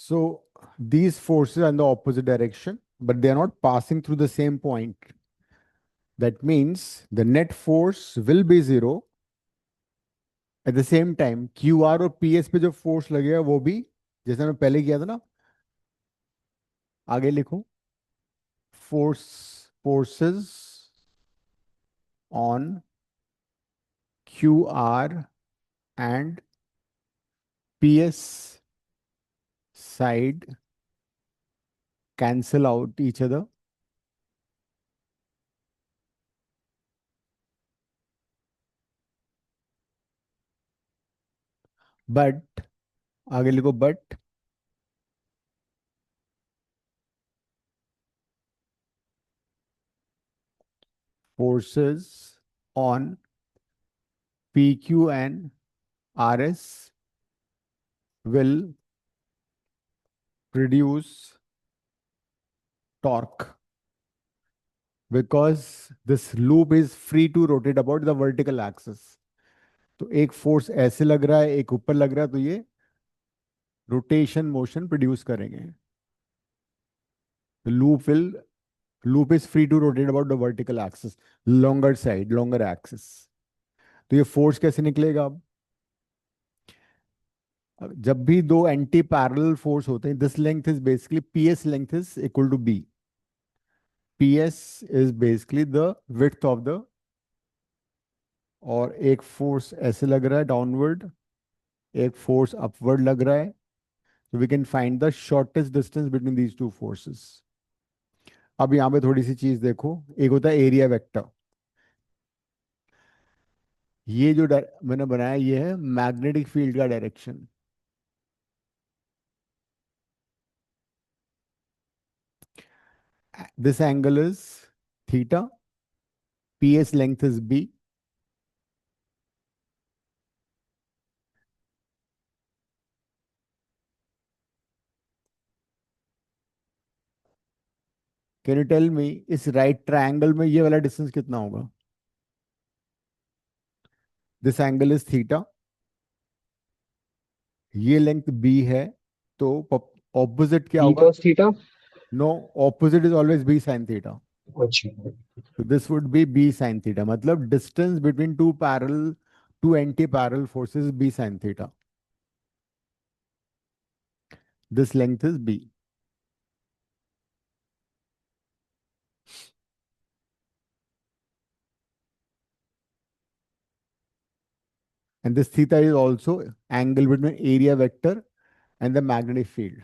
So these forces are in the opposite direction, but they are not passing through the same point. That means the net force will be zero. At the same time Q R और P S पे जो force लगेगा वो भी, जैसे मैं पहले किया था ना, आगे लिखो, forces on Q R and P S side cancel out each other, but आगे लिखो, but forces on PQ and RS will produce torque because this loop is free to rotate about the vertical axis. तो एक force ऐसे लग रहा है, एक ऊपर लग रहा है, तो ये रोटेशन मोशन प्रोड्यूस करेंगे. Loop will loop is free to rotate about the vertical axis, longer side, longer axis. तो ये फोर्स कैसे निकलेगा? अब जब भी दो एंटी पैरेलल फोर्स होते हैं, this length is basically P S length is equal to B. P S is basically the width of the, और एक फोर्स ऐसे लग रहा है डाउनवर्ड, एक फोर्स अपवर्ड लग रहा है. So we can find the shortest distance between these two forces. अब यहाँ पे थोड़ी सी चीज देखो, एक होता है एरिया वेक्टर. ये जो मैंने बनाया ये है मैग्नेटिक फील्ड का direction. This angle is theta, P S length is B. Can you tell me इस राइट ट्रायंगल में ये वाला डिस्टेंस कितना होगा? दिस एंगल इज थीटा, ये लेंथ बी है, तो ऑपोजिट क्या बी होगा? cos theta. No, opposite is always B sine theta. अच्छा। So this would be b sin theta. मतलब distance between two anti-parallel forces is b sin theta. This length is b. And this theta is also angle between area vector and the magnetic field.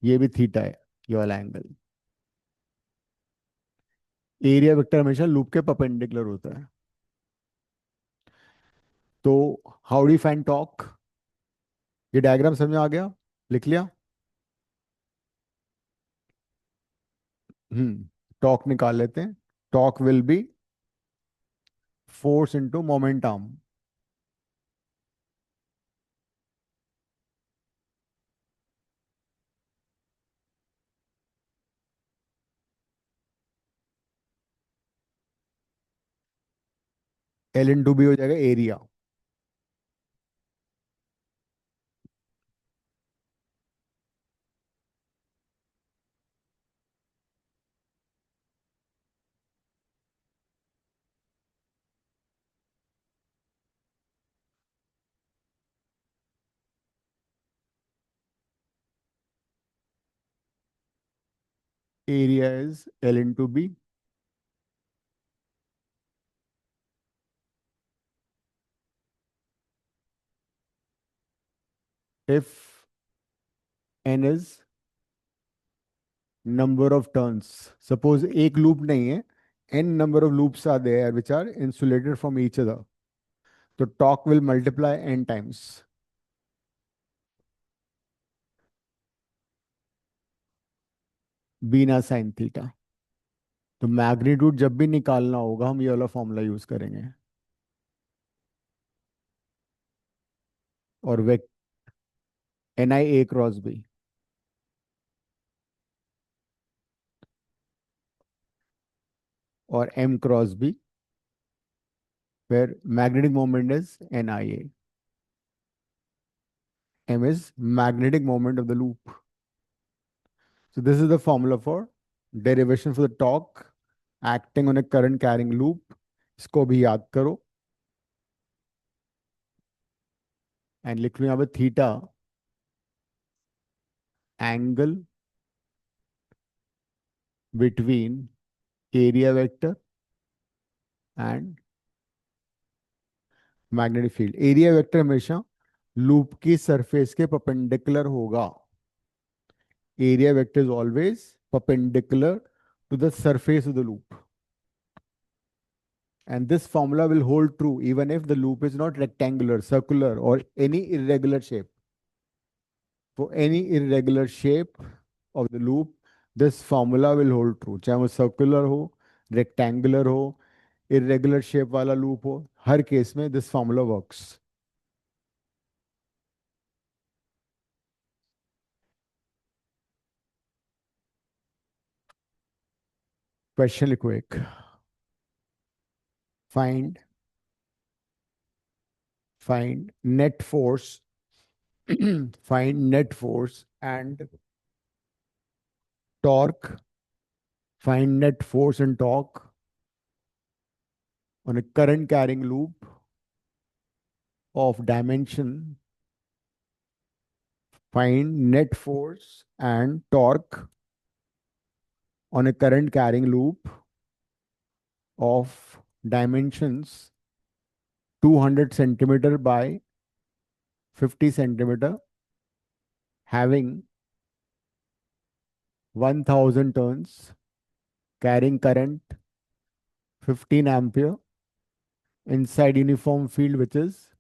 ये भी theta है, ये वाला angle. Area vector हमेशा loop के perpendicular होता है. तो हाउ डू फाइंड टॉर्क? ये डायग्राम समझ में आ गया? लिख लिया? टॉर्क निकाल लेते हैं. Torque will be force into momentum. L into B हो जाएगा area. Area is L into B. If N is number of turns, suppose एक loop नहीं है, N number of loops are there which are insulated from each other. तो torque will multiply N times. BNA sine theta. तो magnitude जब भी निकालना होगा हम ये वाला फॉर्मूला यूज करेंगे. और वे N I A cross B, और M cross B, where magnetic moment is NIA. M is magnetic moment of the loop. So this is the formula for derivation for the torque acting on a current carrying loop. इसको भी याद करो and लिख लो यहाँ पे theta angle between area vector and magnetic field. Area vector हमेशा loop की सरफेस के परपेंडिकुलर होगा. Area vector is always perpendicular to the surface of the loop. And this formula will hold true even if the loop is not rectangular, circular, or any irregular shape. For any irregular shape of the loop, this formula will hold true. चाहे वो circular हो, rectangular हो, irregular shape वाला loop हो, हर case में this formula works. Question लिखो एक. Find net force. Find net force and torque. Find net force and torque on a current carrying loop of dimension. Find net force and torque on a current carrying loop of dimensions 200 centimeter by 50 centimeter having 1000 turns carrying current 15 ampere inside uniform field which is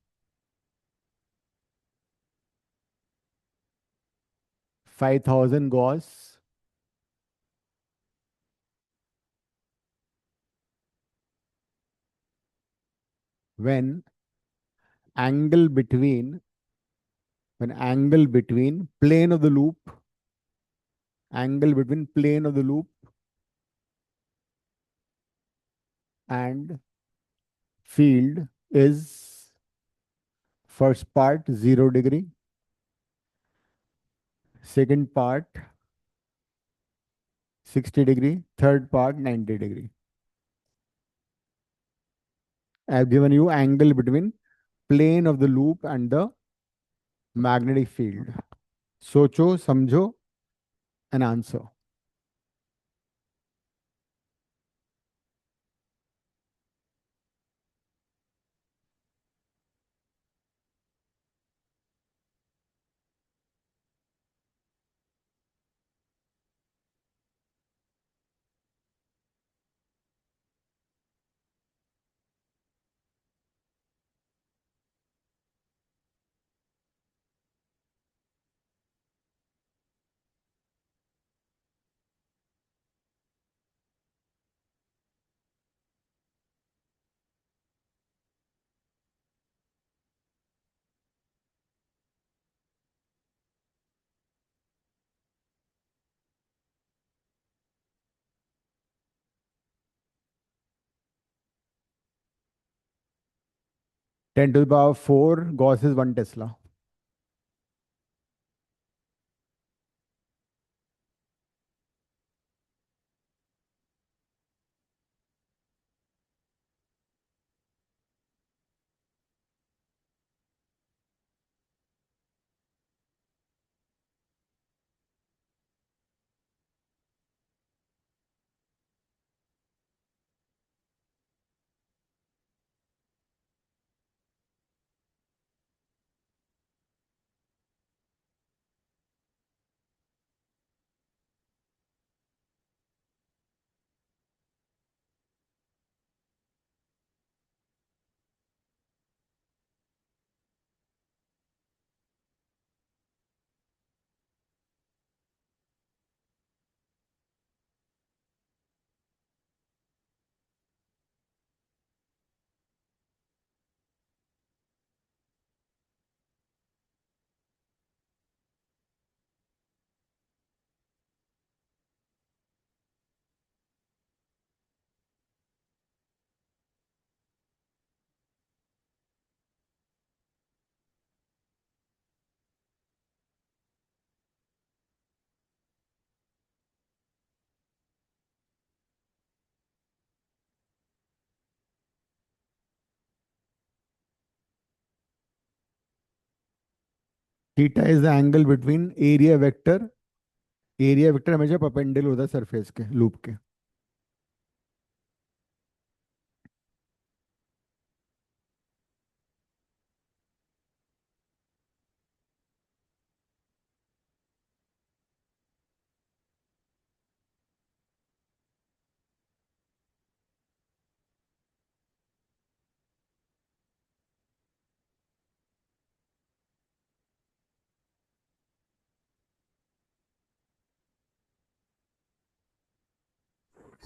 5000 Gauss when angle between angle between plane of the loop angle between plane of the loop and field is first part 0 degree, second part 60 degree, third part 90 degree. I have given you angle between plane of the loop and the magnetic field. सोचो समझो and answer. 10 to the power 4 Gauss is 1 Tesla. Theta is the angle between area vector हमेशा perpendicular होता है surface के loop के.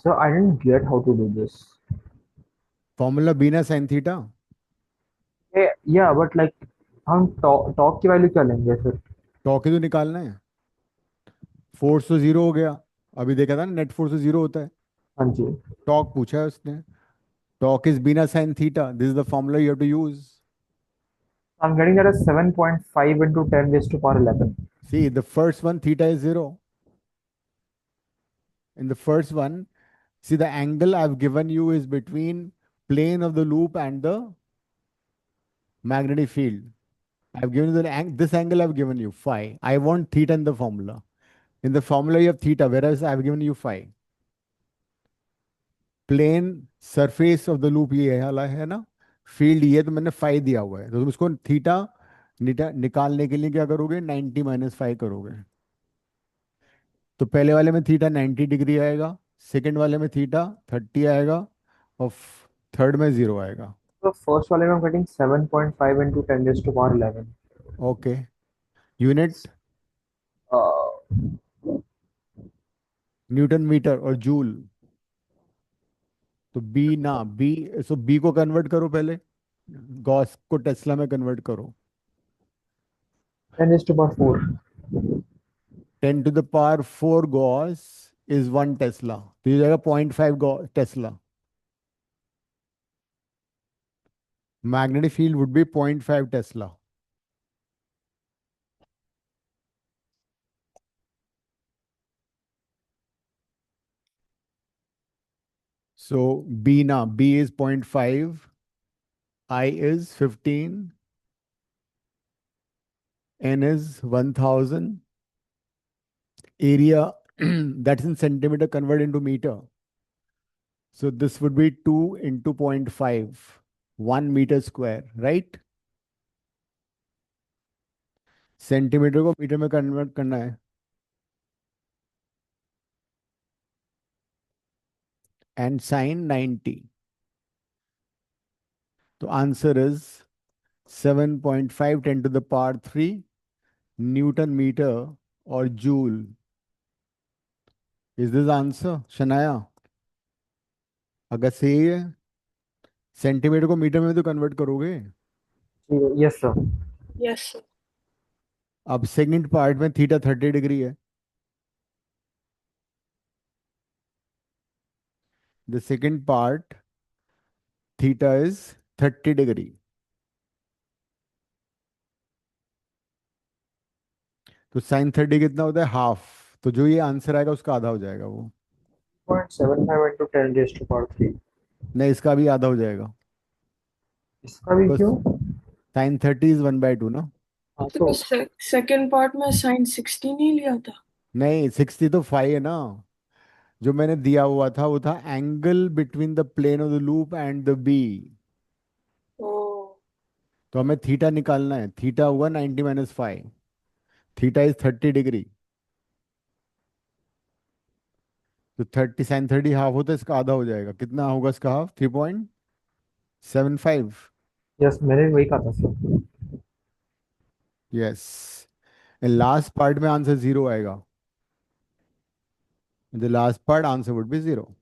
So I didn't get how to do this. Formula B ना sine theta. Yeah, but like हम torque की value क्या लेंगे फिर? टॉक ही तो निकालना है. फोर्स तो जीरो हो गया. अभी देखा था ना, नेट फोर्स तो जीरो होता है. हाँ जी. टॉक पूछा है उसने. Torque is BNA sine theta. This is the formula you have to use. I'm getting that as 7.5 into 10 raised to power 11. See the first one theta is zero. In the first one, see the angle I've given you is between plane of the loop and the magnetic field. I've given you this angle I've given you phi. I want theta in the formula. In the formula you have theta, whereas I've given you phi. Plane surface of the loop ये है वाला है ना. Field ये तो मैंने phi दिया हुआ है, तो तुम इसको थीटा निकालने के लिए क्या करोगे, 90 माइनस फाइव करोगे. तो पहले वाले में थीटा 90 डिग्री आएगा, सेकंड वाले में थीटा 30 आएगा, और थर्ड में जीरो आएगा. So first वाले में I'm getting 7.5 into 10 raised to power 11. Okay. Unit Uh, newton metre और जूल. तो बी ना बी, सो बी को कन्वर्ट करो पहले, गॉस को टेस्ला में कन्वर्ट करो. 10 raised to power 4. 10 to the power 4 gauss is 1 tesla, तो ये जाएगा 0.5 tesla. Magnetic field would be 0.5 tesla. So B ना B is 0.5, I is 15, N is 1000, area that's in centimetre convert into metre. So this would be 2 into 0.5, 1 meter square, right? Centimetre को metre में convert करना है. And sine 90. तो answer is 7.5 10 to the power 3 newton metre और joule. Is this answer Shanaya? अगर सही है, centimetre को मीटर में तो कन्वर्ट करोगे. Yes, sir. Yes, sir. अब सेकंड पार्ट में थीटा 30 डिग्री है. The second part theta is 30 degree. तो साइन 30 कितना होता है, हाफ. तो जो ये आंसर आएगा उसका आधा हो जाएगा वो. 0.75 into 10 raised to power 3. नहीं, इसका भी आधा हो जाएगा. इसका भी बिकॉज क्यों? साइन 30 इज 1/2 ना. हाँ तो तो सेकंड पार्ट में साइन 60 नहीं लिया था? नहीं, 60 तो फाइव है ना. जो मैंने दिया हुआ था वो था angle between the plane of the loop and the B. ओ. तो हमें थीटा निकालना है. थीटा हुआ 90 minus five. Theta is 30 degree. तो 30 साइन 30 हाफ होता है, इसका आधा हो जाएगा. कितना होगा इसका हाफ, 3.75. यस, मैंने वही कहा था सर. यस. लास्ट पार्ट में आंसर जीरो आएगा. The last part answer would be zero.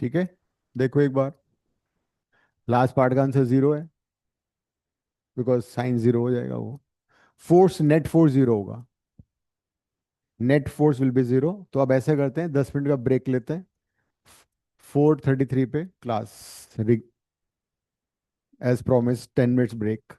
ठीक है, देखो एक बार. लास्ट पार्ट का आंसर जीरो है, बिकॉज साइन जीरो हो जाएगा वो. फोर्स, नेट फोर्स जीरो होगा. Net force will be zero. तो अब ऐसे करते हैं, 10 मिनट का ब्रेक लेते हैं. 4:33 पे class, as promise 10 minutes break.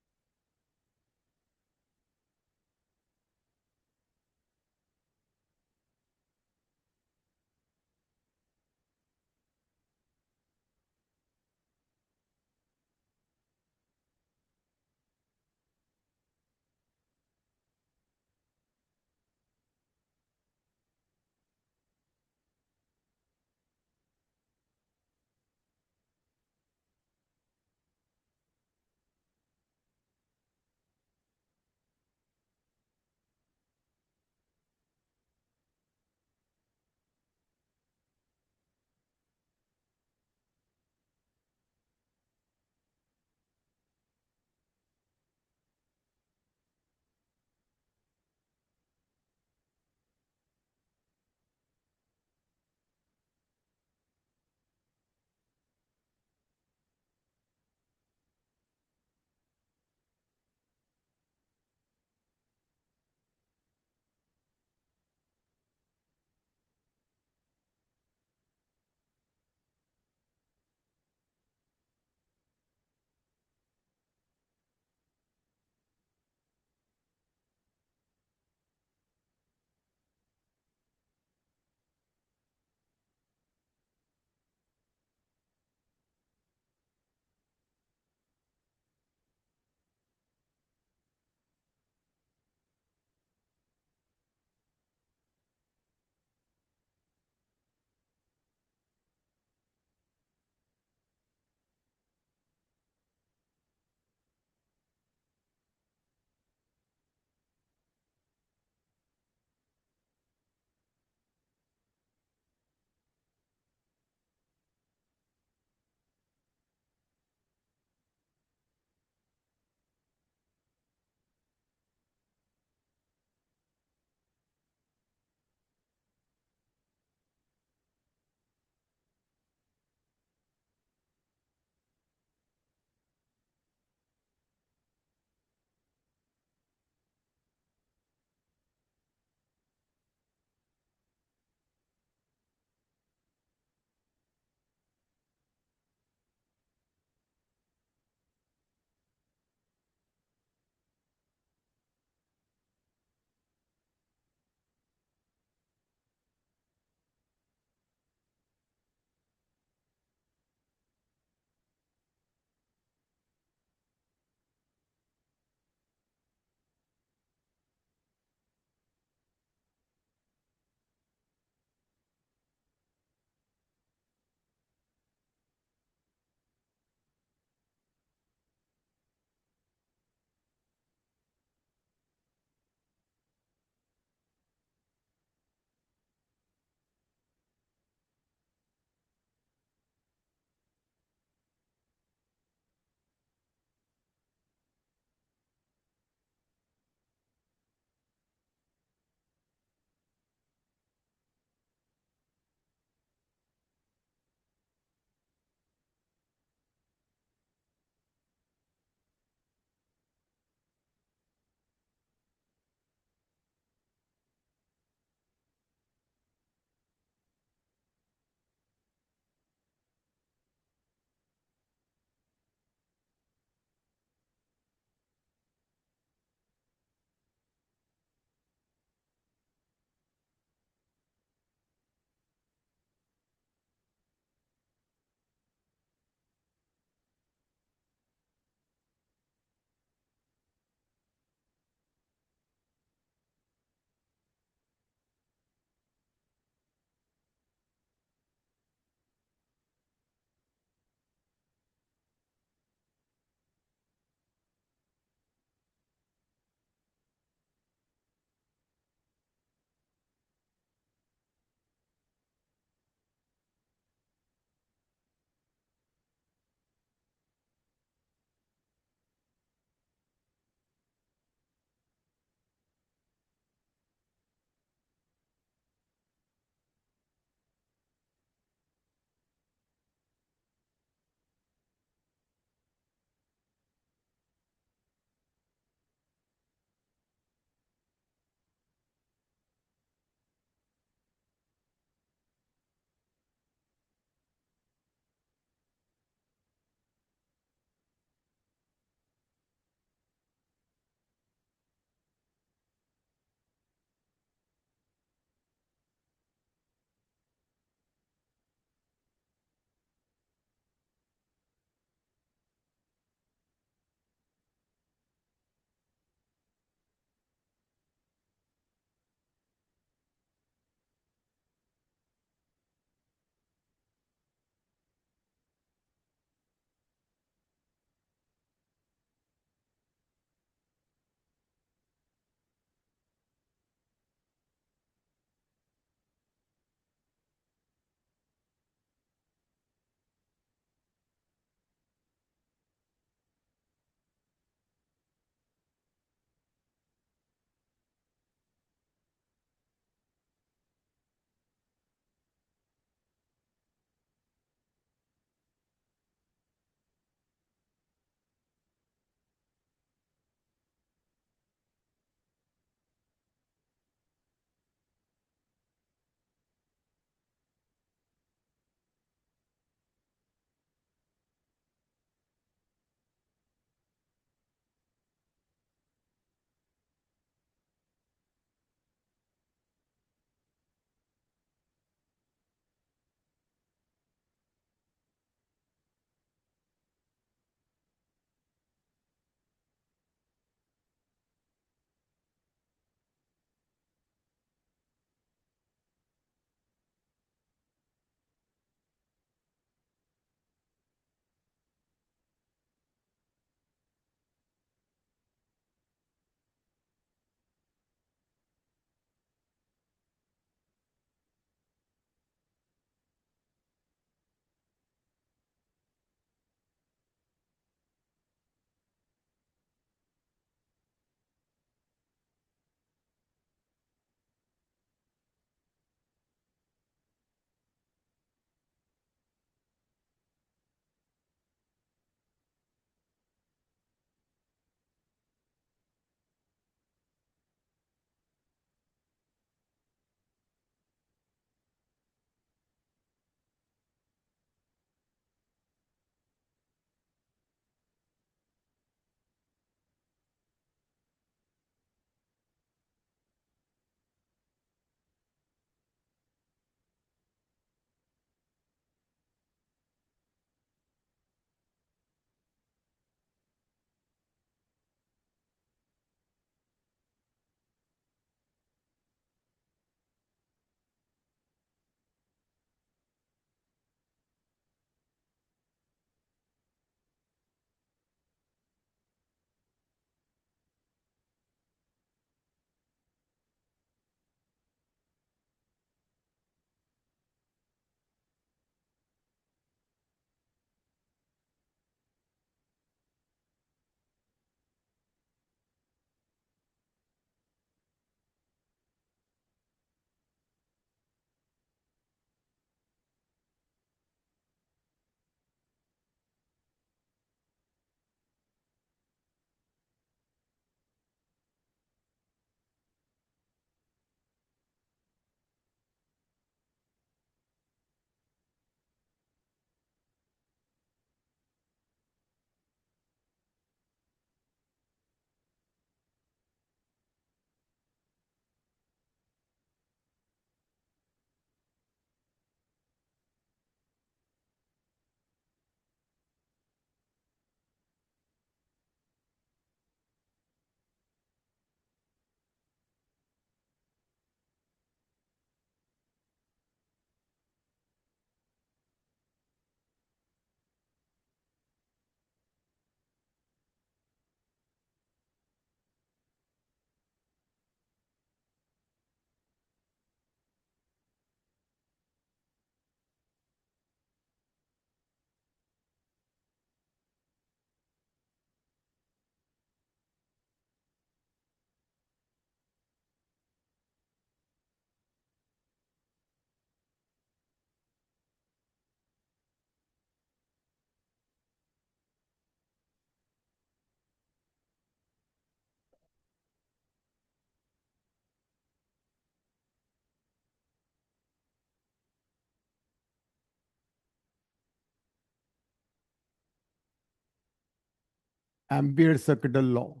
Ampere circuital law.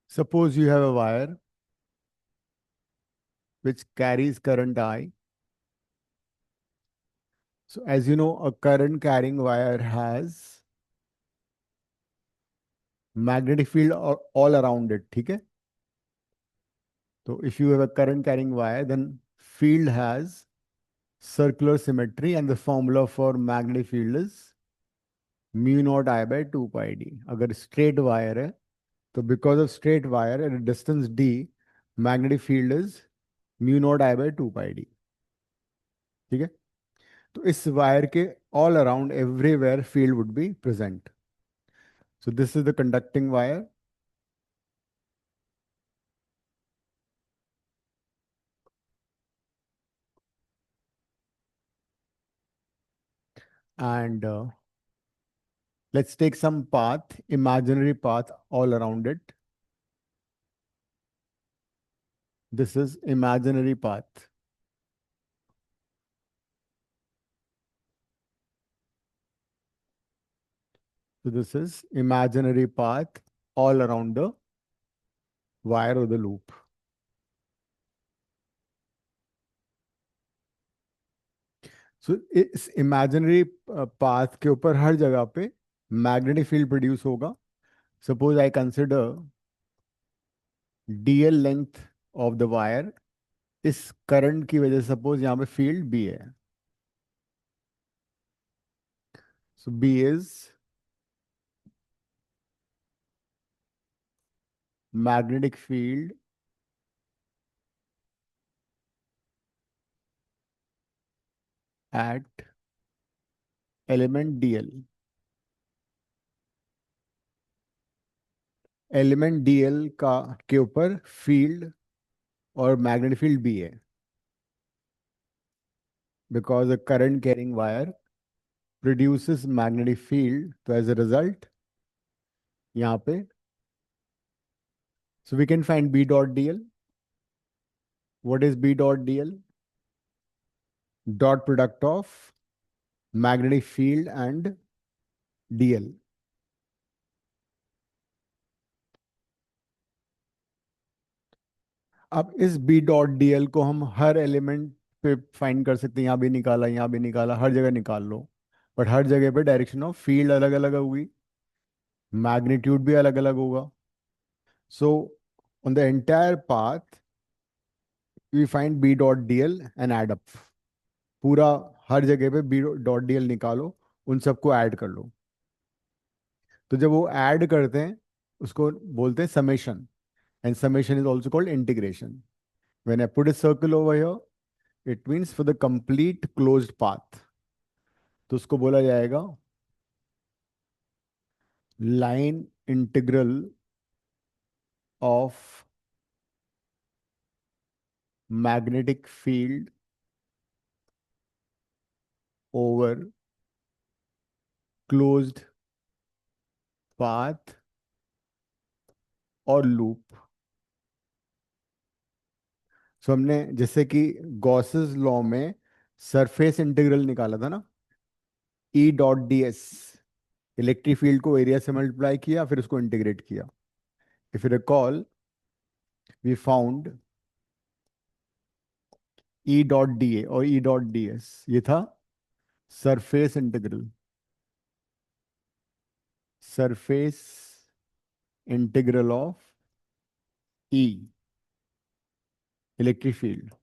Suppose you have a wire which carries current I. So as you know, a current carrying wire has magnetic field all around it. ठीक है? So if you have a current carrying wire, then field has circular symmetry, and the formula for magnetic field is mu naught I by 2 pi d. अगर straight wire है, तो because of straight wire at a distance d, magnetic field is mu naught I by 2 pi d. ठीक है? तो इस wire के all around everywhere field would be present. So this is the conducting wire. And let's take some path, imaginary path all around it. This is imaginary path. So this is imaginary path all around the wire or the loop. So इस imaginary path के ऊपर हर जगह पे magnetic field produce होगा. Suppose I consider dl length of the wire. इस current की वजह से suppose यहाँ पे field B है. So B is magnetic field at element dl. Element dl का के ऊपर फील्ड और मैग्नेटिक फील्ड भी है, because a current carrying wire produces magnetic field. तो एज अ रिजल्ट यहाँ पे so we can find B dot dl. What is B dot dl? Dot product of magnetic field and dl. अब इस B dot dl को हम हर element पे find कर सकते हैं. यहाँ भी निकाला, यहाँ भी निकाला, हर जगह निकाल लो, बट हर जगह पे डायरेक्शन ऑफ फील्ड अलग अलग होगी, मैग्नीट्यूड भी अलग अलग होगा. सो on the entire path we find B dot dl and add up. पूरा हर जगह पे B dot dl निकालो, उन सबको ऐड कर लो. तो जब वो ऐड करते हैं उसको बोलते हैं summation, and summation is also called integration. When I put a circle over here, it means for the complete closed path. तो उसको बोला जाएगा line integral of magnetic field over closed path और लूप. सो हमने जैसे कि Gauss's law में surface integral निकाला था ना, E dot D S, electric field को एरिया से मल्टीप्लाई किया, फिर उसको इंटीग्रेट किया. If you recall, we found E dot D A और E डॉट डी एस, ये था surface integral. Surface integral of E, electric field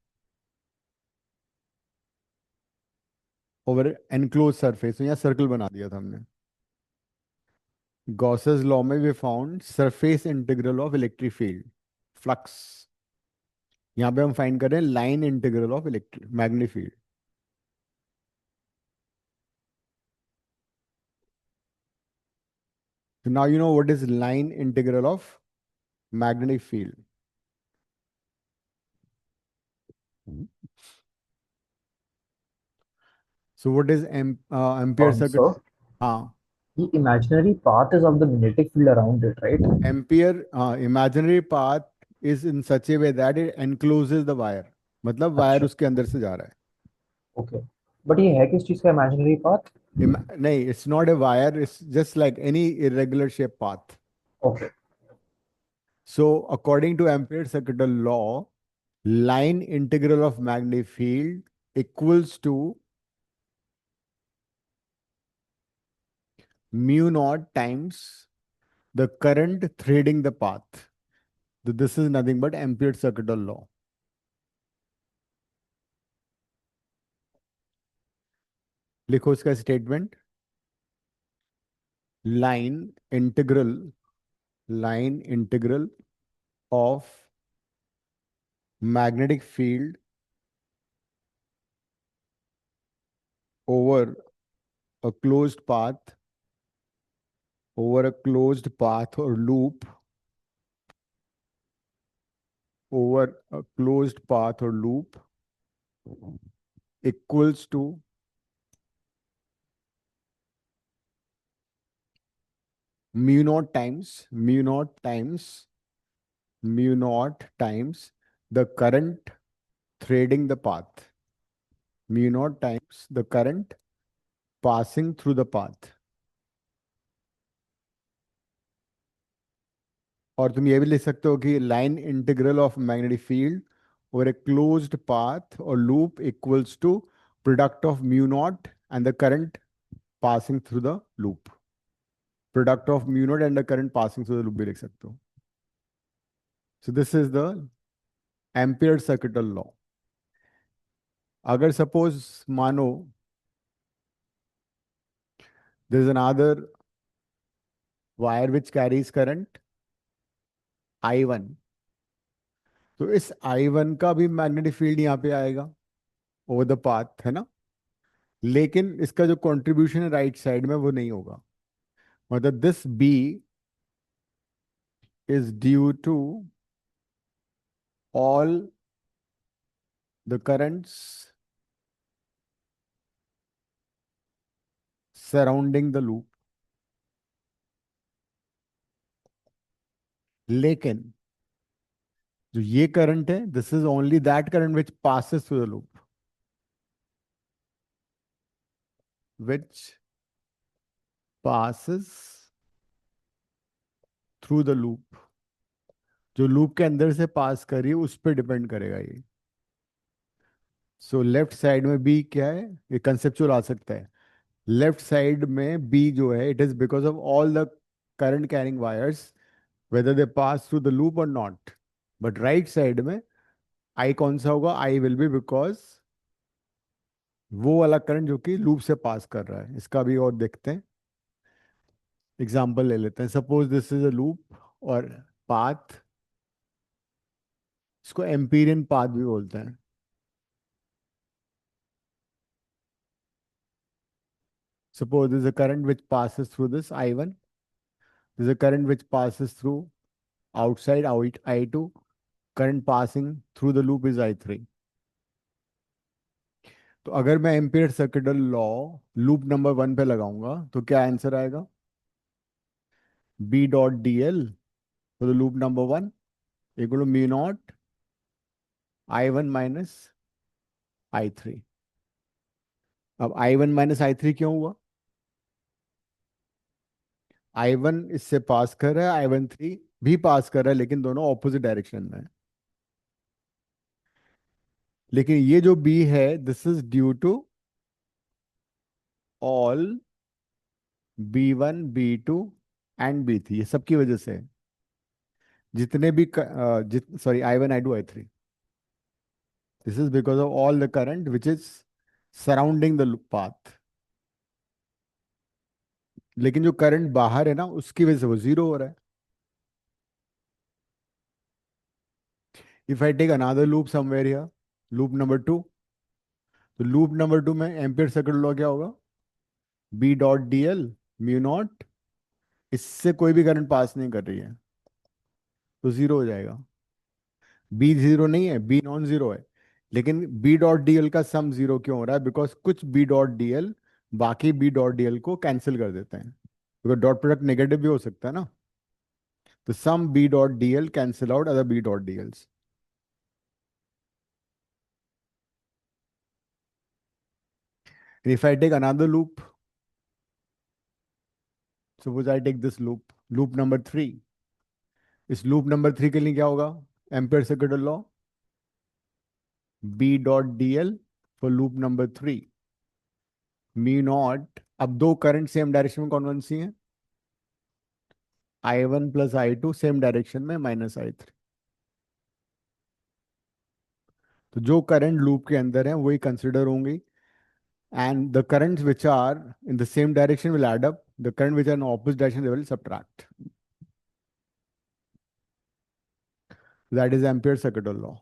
over enclose surface. यहाँ सर्कल बना दिया था हमने. गॉसेस लॉ में we found surface integral of electric field flux. यहाँ पे हम फाइंड कर रहे हैं line integral of electric magnetic field. So now you know what is line integral of magnetic field. So what is ampere circuit? So हाँ, the imaginary path is of the magnetic field around it, right? ampere imaginary path is in such a way that it encloses the wire. मतलब wire अच्छा, उसके अंदर से जा रहा है. Okay, but ये है किस चीज का इमेजिनरी पाथ? नहीं, it's not a wire, it's just like any irregular shape path. Okay, So according to Ampere's circuital law, line integral of magnetic field equals to mu naught times the current threading the path. So this is nothing but Ampere's circuital law. लिखो इसका statement. line integral line integral of magnetic field over a closed path or loop over a closed path or loop equals to mu naught times the current threading the path, mu naught times the current passing through the path. और तुम ये भी लिख सकते हो कि line integral of magnetic field over a closed path और loop equals to product of mu naught and the current passing through the loop. Product of mu naught and the current passing through the loop भी लिख सकते हो. So this is the ampere circuital law. अगर suppose मानो there is another wire which carries current I1, तो इस I1 का भी मैग्नेटिक फील्ड यहाँ पे आएगा ओवर द पाथ, है ना. लेकिन इसका जो कंट्रीब्यूशन है राइट साइड में वो नहीं होगा. मतलब this B is due to all the currents surrounding the loop. लेकिन जो ये करंट है, this is only that current which passes through the loop, which passes through the loop. जो लूप के अंदर से पास करी उस पर डिपेंड करेगा ये. सो लेफ्ट साइड में बी क्या है, ये कंसेप्चुअल आ सकता है. लेफ्ट साइड में बी जो है, it is because of all the current carrying wires whether they pass through the loop और नॉट. बट राइट साइड में आई कौन सा होगा, आई विल बी बिकॉज वो वाला करंट जो कि लूप से पास कर रहा है. इसका भी और देखते हैं, एग्जाम्पल ले लेते हैं. Suppose this is a loop और पाथ, इसको एम्पीरियन पाथ भी बोलते हैं. Suppose there is a current which passes through this I1. There is a current which passes through outside I2. Current passing through the loop is I3. तो अगर मैं ampere circuital law loop number 1 पे लगाऊंगा तो क्या answer आएगा, B dot D L for the loop number 1 equal to mu naught I1 minus I3. अब I1 minus I3 क्यों हुआ, I1 इससे पास कर रहा है, I13 भी पास कर रहा है, लेकिन दोनों ऑपोजिट डायरेक्शन में है. लेकिन ये जो B है, this is due to all B1 B2 and B3, ये सबकी वजह से है. जितने भी sorry I1 I2 I3, this is because of all the current which is surrounding the path. लेकिन जो करंट बाहर है ना, उसकी वजह से वो जीरो हो रहा है. If I take another loop somewhere here, loop number 2, तो लूप नंबर 2 में एम्पियर सर्किट लॉ क्या होगा, B dot D L mu naught, इससे कोई भी करंट पास नहीं कर रही है तो जीरो हो जाएगा. बी जीरो नहीं है, बी नॉन जीरो है, लेकिन बी डॉट डी एल का सम जीरो क्यों हो रहा है, बिकॉज कुछ बी डॉट डी एल बाकी बी डॉट डी एल को कैंसिल कर देते हैं, बिकॉज डॉट प्रोडक्ट नेगेटिव भी हो सकता है ना. तो some B dot DL cancel out other B dot DLs. And if I take another loop, suppose I take this loop number 3. इस loop number 3 के लिए क्या होगा? Ampere circuit law, B dot DL for loop number 3 mu naught. अब दो current same direction में कौन सी है? I1 plus I2 same direction में माइनस I3. तो जो करंट लूप के अंदर है वही कंसिडर होंगी, and the currents which are in the same direction will add up, the current which are in opposite direction they will subtract. That is Ampere's circuit law.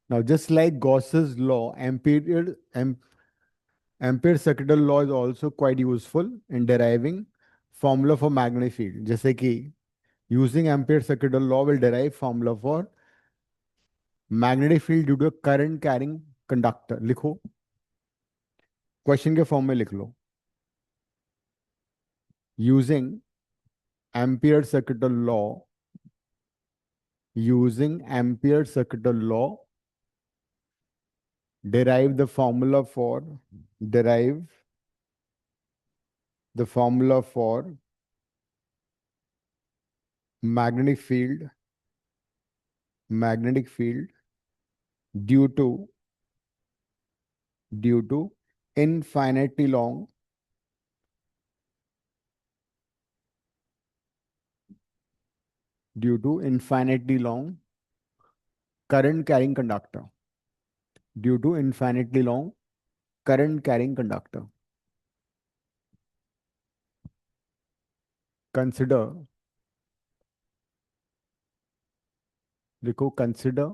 Now just like Gauss's law, Ampere's circuit law is also quite useful in deriving formula for magnetic field. जैसे कि using Ampere's circuit law will derive formula for magnetic field due to a current carrying conductor. लिखो, question के form में लिख लो. Using Ampere's circuit law, derive the formula for magnetic field due to infinitely long current carrying conductor. Consider, consider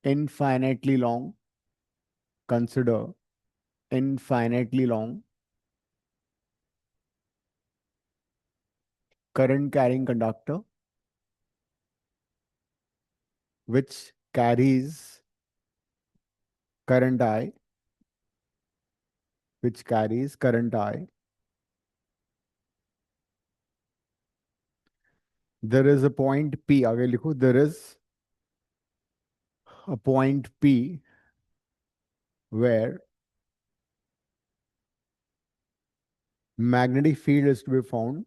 infinitely long current carrying conductor which carries current I, there is a point P. आगे लिखो, there is a point P where magnetic field is to be found,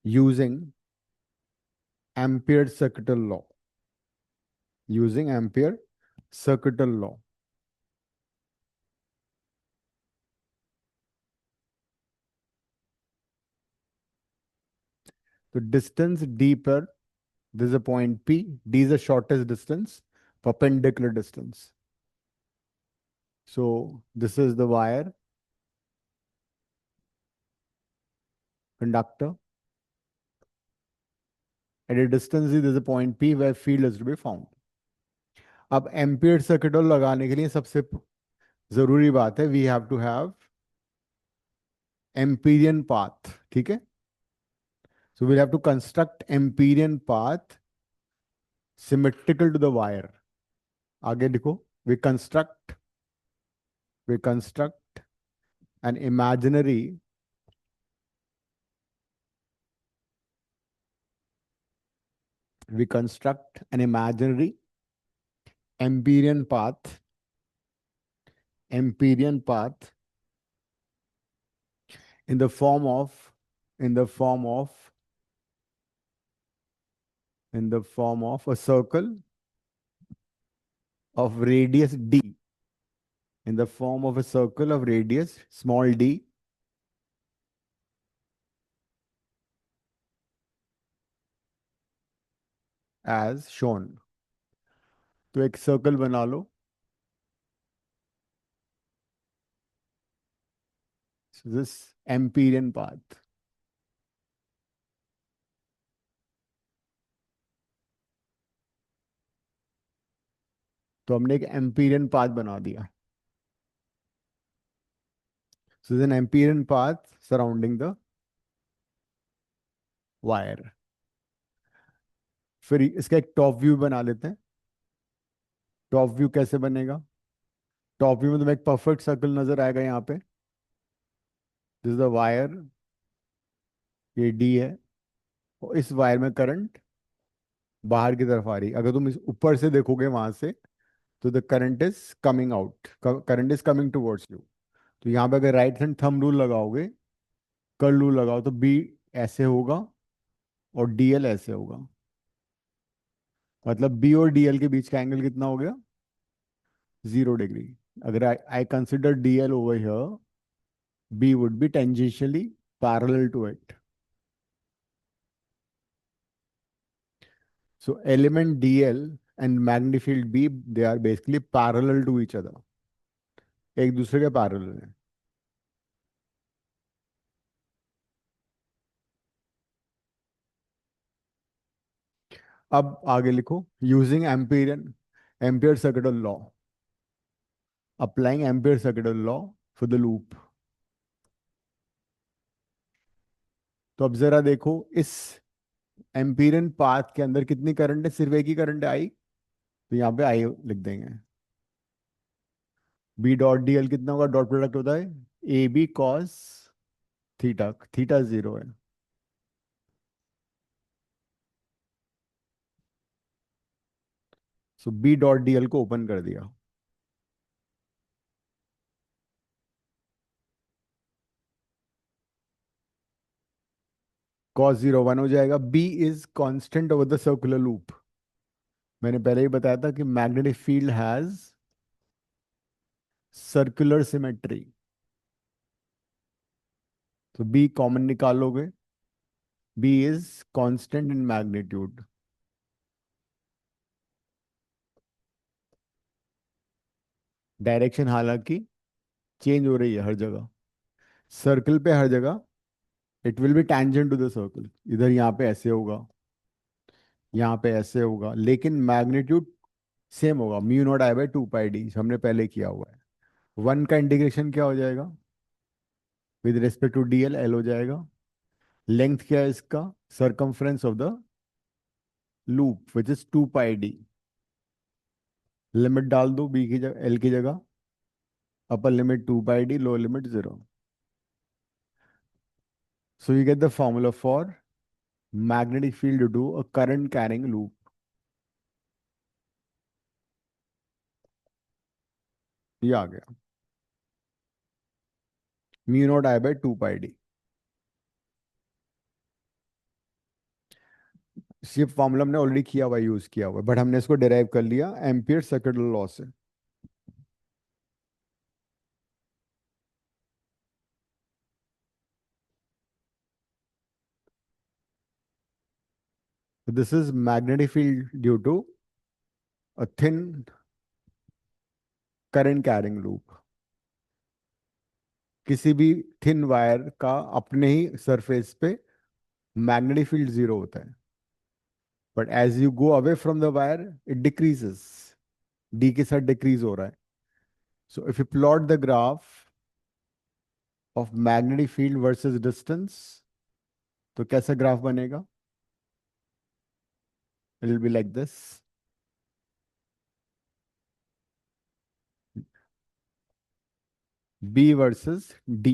using Ampere's circuit law. The distance deeper, this is a point P. D is the shortest distance, perpendicular distance. So this is the wire conductor. At a distance D, there is a point P where field is to be found. अब ampere circuit लगाने के लिए सबसे जरूरी बात है, we have to have Amperian path. ठीक है, so we have to construct Amperian path symmetrical to the wire. आगे लिखो, we construct an imaginary Empyrean path in the form of a circle of radius d, small d, as shown. तो एक circle बना लो. So this Empyrean path. तो हमने एक Empyrean path बना दिया. So this is an Empyrean path surrounding the wire. फिर इसका एक टॉप व्यू बना लेते हैं। टॉप व्यू कैसे बनेगा? टॉप व्यू में तुम्हें एक परफेक्ट सर्कल नजर आएगा यहाँ पे। दिस इज द वायर, ये डी है, और इस वायर में करंट बाहर की तरफ आ रही है। अगर तुम इस ऊपर से देखोगे वहां से, तो the current is coming out, current is coming towards you. तो यहाँ पे अगर राइट हैंड थंब रूल लगाओगे, कर्ल रूल लगाओ, तो बी ऐसे होगा और डीएल ऐसे होगा। मतलब बी और डीएल के बीच का एंगल कितना हो गया? 0 डिग्री। अगर I consider DL over here, B would be tangentially parallel to it. So element DL and magnetic field B, they are basically parallel to each other. एक दूसरे के पैरेलल है। अब आगे लिखो, using ampere ampere circuital law, applying ampere circuital law for the loop. तो अब जरा देखो, इस एम्पियन पाथ के अंदर कितनी करंट है? सिर्फ एक ही करंट है, आई। तो यहाँ पे आई लिख देंगे। बी डॉट डी एल कितना होगा? डॉट प्रोडक्ट होता है A B cos theta, theta 0 है। So B dot D L को ओपन कर दिया। cos 0 1 हो जाएगा। B is constant over the circular loop. मैंने पहले ही बताया था कि magnetic field has circular symmetry. तो बी कॉमन निकालोगे, B is constant in magnitude. Direction हालांकि चेंज हो रही है हर जगह, सर्कल पे हर जगह it will be tangent to the circle. इधर यहाँ पे ऐसे होगा, यहाँ पे ऐसे होगा, लेकिन मैग्नीट्यूड सेम होगा, mu naught I by 2 pi D, हमने पहले किया हुआ है। वन का इंटीग्रेशन क्या हो जाएगा? With respect to D L, L हो जाएगा। लेंथ क्या है इसका? Circumference of the loop which is 2 pi D. Limit डाल दो बी की जगह, एल की जगह। Upper limit 2 pi D, lower limit 0। So you get the formula for magnetic field due to a current carrying loop. ये आ गया, mu naught I by 2 pi D. ये फॉर्मूला हमने ऑलरेडी किया हुआ, यूज किया हुआ, बट हमने इसको डिराइव कर लिया एम्पियर सर्किट लॉ से। This is magnetic field due to a thin current carrying loop. किसी भी थिन वायर का अपने ही सरफेस पे मैग्नेटिक फील्ड 0 होता है, but as you go away from the wire it decreases, D के साथ डिक्रीज हो रहा है। So if you plot the graph of magnetic field versus distance, तो कैसा ग्राफ बनेगा? It will be like this. B versus D.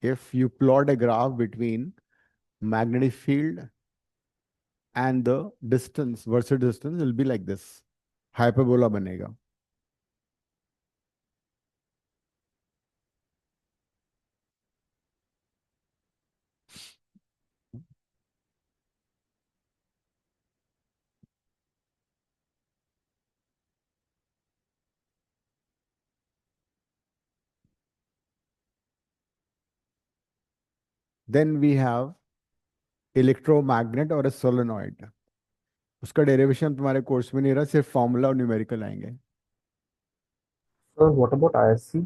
If you plot a graph between magnetic field and the distance versus distance, it will be like this. Hyperbola बनेगा। Then we have electromagnet और a solenoid. उसका derivation तुम्हारे course में नहीं रहा, सिर्फ formula और numerical आएंगे। Sir, what about ISC?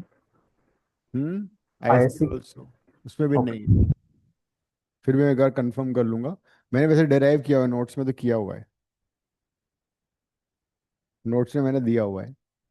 ISC ISC. Also, उसमें भी Okay. नहीं है। फिर भी मैं एक बार कंफर्म कर लूंगा। मैंने वैसे डिराइव किया हुआ है, नोट्स में तो किया हुआ है, नोट्स में मैंने दिया हुआ है।